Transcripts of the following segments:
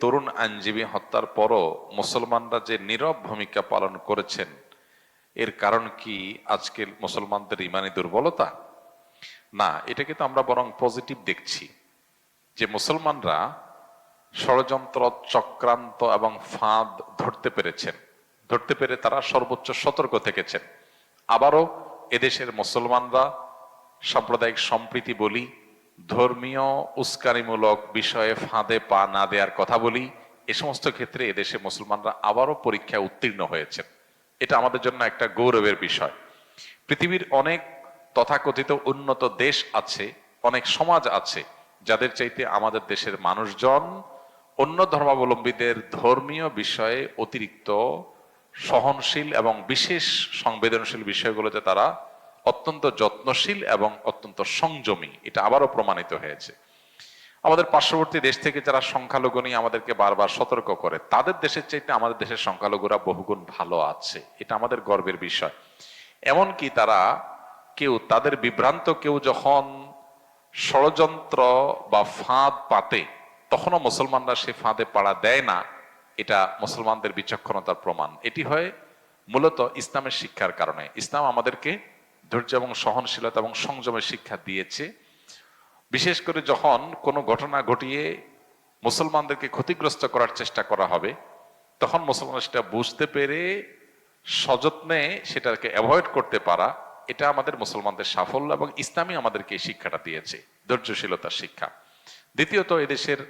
তরুণ আইনজীবী হত্যার পরও মুসলমানরা যে নীরব ভূমিকা পালন করেছেন, এর কারণ কি আজকের মুসলমানদের ইমানি দুর্বলতা? না, এটাকে তো আমরা বরং পজিটিভ দেখছি যে মুসলমানরা ষড়যন্ত্র, চক্রান্ত এবং ফাঁদ ধরতে পেরে তারা সর্বোচ্চ সতর্ক থেকেছেন। আবারও এদেশের মুসলমানরা সাম্প্রদায়িক সম্প্রীতি বলি, ধর্মীয় উস্কানিমূলক বিষয়ে ফাঁদে পা না দেওয়ার কথা বলি, এ সমস্ত ক্ষেত্রে এদেশে মুসলমানরা আবারও পরীক্ষায় উত্তীর্ণ হয়েছেন। এটা আমাদের জন্য একটা গৌরবের বিষয়। পৃথিবীর অনেক তথাকথিত উন্নত দেশ আছে, অনেক সমাজ আছে যাদের চাইতে আমাদের দেশের মানুষজন অন্য ধর্মাবলম্বীদের ধর্মীয় বিষয়ে অতিরিক্ত সহনশীল এবং বিশেষ সংবেদনশীল বিষয়গুলোতে তারা অত্যন্ত যত্নশীল এবং অত্যন্ত সংযমী। এটা আবারও প্রমাণিত হয়েছে। আমাদের পার্শ্ববর্তী দেশ থেকে যারা সংখ্যালঘু নিয়ে আমাদেরকে বারবার সতর্ক করে, তাদের দেশের চাইতে আমাদের দেশের সংখ্যালঘুরা বহুগুণ ভালো আছে। এটা আমাদের গর্বের বিষয়। এমনকি তারা তাদের বিভ্রান্ত কেউ যখন ষড়যন্ত্র বা ফাঁদ পাতে, তখনও মুসলমানরা সে ফাঁদে পাড়া দেয় না। এটা মুসলমানদের বিচক্ষণতার প্রমাণ। এটি হয় মূলত ইসলামের শিক্ষার কারণে। ইসলাম আমাদেরকে ধৈর্য এবং সহনশীলতা এবং সংযমের শিক্ষা দিয়েছে। বিশেষ করে যখন কোনো ঘটনা ঘটিয়ে মুসলমানদেরকে ক্ষতিগ্রস্ত করার চেষ্টা করা হবে, তখন মুসলমানরা সেটা বুঝতে পেরে সযত্নে সেটাকে অ্যাভয়েড করতে পারা, এটা আমাদের মুসলমানদের সাফল্য এবং ইসলামই আমাদেরকে এই শিক্ষাটা দিয়েছে, ধৈর্যশীলতার শিক্ষা। দ্বিতীয়ত, এদেশের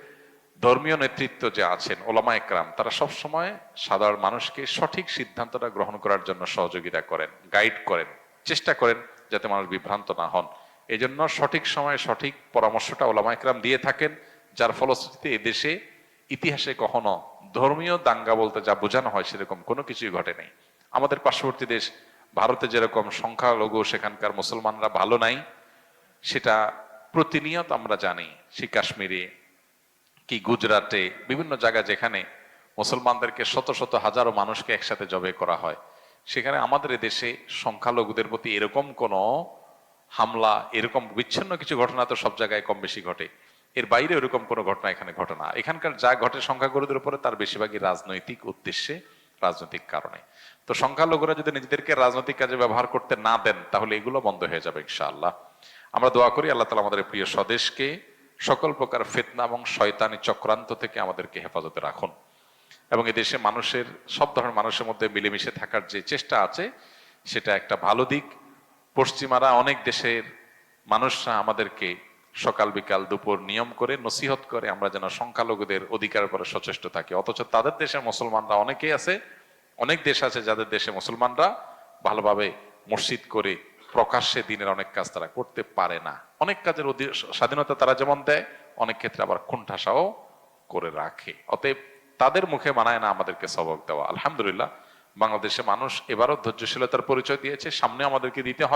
ধর্মীয় নেতৃত্ব যে আছেন, ওলামা একরাম, তারা সবসময় সাধারণ মানুষকে সঠিক সিদ্ধান্তটা গ্রহণ করার জন্য সহযোগিতা করেন, গাইড করেন, চেষ্টা করেন যাতে মানুষ বিভ্রান্ত না হন। এই জন্য সঠিক সময়ে সঠিক পরামর্শটা ওলামা একরাম দিয়ে থাকেন, যার ফলশ্রুতিতে এদেশে ইতিহাসে কখনো ধর্মীয় দাঙ্গা বলতে যা বোঝানো হয় সেরকম কোনো কিছুই ঘটে নেই। আমাদের পার্শ্ববর্তী দেশ ভারতে যেরকম সংখ্যালঘু সেখানকার মুসলমানরা ভালো নাই, সেটা প্রতিনিয়ত আমরা জানি। সে কাশ্মীরে কি গুজরাটে, বিভিন্ন জায়গায় যেখানে মুসলমানদেরকে শত শত হাজারো মানুষকে একসাথে জবে করা হয়, সেখানে আমাদের দেশে সংখ্যালঘুদের প্রতি এরকম কোনো হামলা, এরকম বিচ্ছিন্ন কিছু ঘটনা তো সব জায়গায় কম বেশি ঘটে, এর বাইরে এরকম কোনো ঘটনা এখানে ঘটে না। এখানকার যা ঘটে সংখ্যাগুরুদের উপরে, তার বেশিরভাগই রাজনৈতিক উদ্দেশ্যে, রাজনৈতিক কারণে। তো সংখ্যালঘুরা যদি নিজেদেরকে রাজনৈতিক কাজে ব্যবহার করতে না দেন, তাহলে এগুলো বন্ধ হয়ে যাবে ইনশাআল্লাহ। আমরা দোয়া করি আল্লাহ তাআলা আমাদের প্রিয় স্বদেশকে সকল প্রকার ফিতনা এবং শয়তানি চক্রান্ত থেকে আমাদেরকে হেফাজতে রাখুন, এবং এদেশে মানুষের, সব ধরনের মানুষের মধ্যে মিলেমিশে থাকার যে চেষ্টা আছে, সেটা একটা ভালো দিক। পশ্চিমারা, অনেক দেশের মানুষরা আমাদেরকে সকাল বিকাল দুপুর নিয়ম করে নসিহত করে আমরা যেন সংখ্যালঘুদের অধিকারের উপরে সচেষ্ট থাকি, অথচ তাদের দেশের মুসলমানরা অনেকেই আছে, অনেক দেশ আছে যাদের দেশে মুসলমানরা ভালোভাবে মসজিদ করে প্রকাশ্যে দিনের অনেক কাজ তারা করতে পারে না। অনেক কাজের স্বাধীনতা তারা যেমন দেয়, অনেক ক্ষেত্রে আবার কুণ্ঠাসাও করে রাখে। অতএব তাদের মুখে মানায় না আমাদেরকে সবক দেওয়া। আলহামদুলিল্লাহ, বাংলাদেশে মানুষ এবারও ধৈর্যশীলতার পরিচয় দিয়েছে, সামনে আমাদেরকে দিতে হবে।